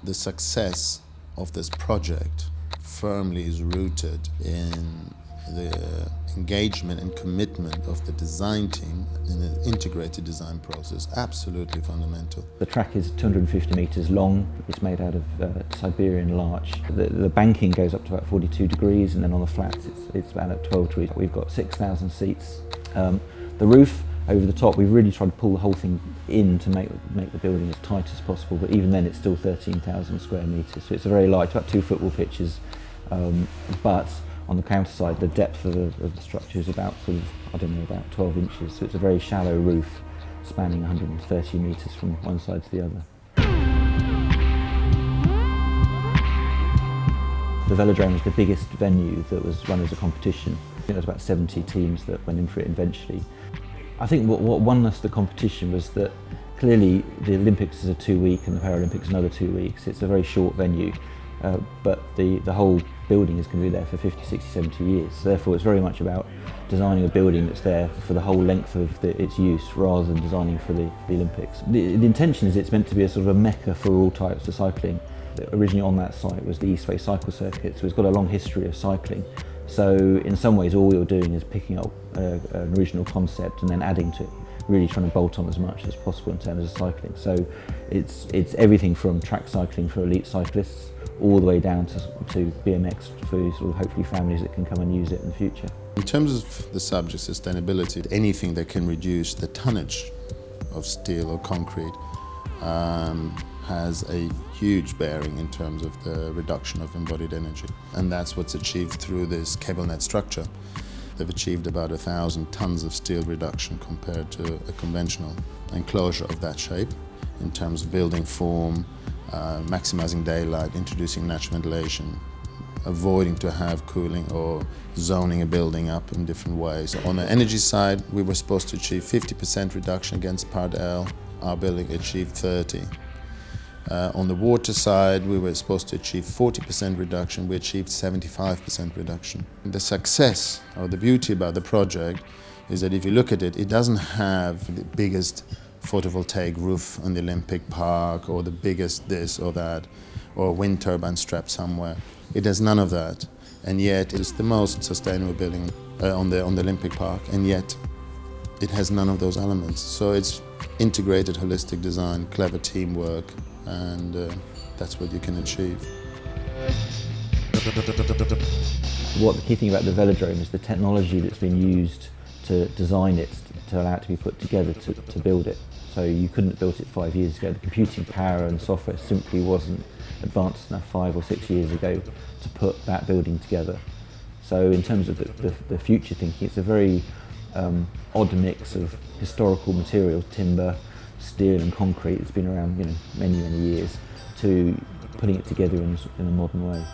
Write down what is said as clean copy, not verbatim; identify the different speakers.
Speaker 1: The success of this project firmly is rooted in the engagement and commitment of the design team in an integrated design process. Absolutely fundamental.
Speaker 2: The track is 250 metres long. It's made out of Siberian larch. The banking goes up to about 42 degrees, and then on the flats it's about at 12 degrees. We've got 6,000 seats. The roof over the top, we've really tried to pull the whole thing in to make the building as tight as possible, but even then it's still 13,000 square metres, so it's a very light, about 2 football pitches, but on the counter side the depth of the structure is about about 12 inches, so it's a very shallow roof spanning 130 metres from one side to the other. The Velodrome was the biggest venue that was run as a competition. I think there was about 70 teams that went in for it eventually. I think what won us the competition was that clearly the Olympics is a 2-week and the Paralympics another 2 weeks. It's a very short venue, but the whole building is going to be there for 50, 60, 70 years. So therefore it's very much about designing a building that's there for the whole length of its use rather than designing for the Olympics. The intention is it's meant to be a sort of a mecca for all types of cycling. Originally on that site was the Eastway cycle circuit, so it's got a long history of cycling. So in some ways all you're doing is picking up an original concept and then adding to it, really trying to bolt on as much as possible in terms of cycling. So it's everything from track cycling for elite cyclists all the way down to BMX for sort of hopefully families that can come and use it in the future.
Speaker 1: In terms of the subject sustainability, anything that can reduce the tonnage of steel or concrete has a huge bearing in terms of the reduction of embodied energy. And that's what's achieved through this cable net structure. They've achieved about 1,000 tons of steel reduction compared to a conventional enclosure of that shape in terms of building form, maximizing daylight, introducing natural ventilation, avoiding to have cooling or zoning a building up in different ways. On the energy side, we were supposed to achieve 50% reduction against Part L. Our building achieved 30. On the water side, we were supposed to achieve 40% reduction. We achieved 75% reduction. The success or the beauty about the project is that if you look at it, it doesn't have the biggest photovoltaic roof on the Olympic Park or the biggest this or that or a wind turbine strapped somewhere. It has none of that, and yet it's the most sustainable building on the Olympic Park, and yet it has none of those elements. So it's integrated, holistic design, clever teamwork, and that's what you can achieve.
Speaker 2: What the key thing about the Velodrome is the technology that's been used to design it, to allow it to be put together to build it. So you couldn't have built it 5 years ago. The computing power and software simply wasn't advanced enough 5 or 6 years ago to put that building together. So in terms of the future thinking, it's a very odd mix of historical materials, timber, steel and concrete. It's been around many years, to putting it together in a modern way.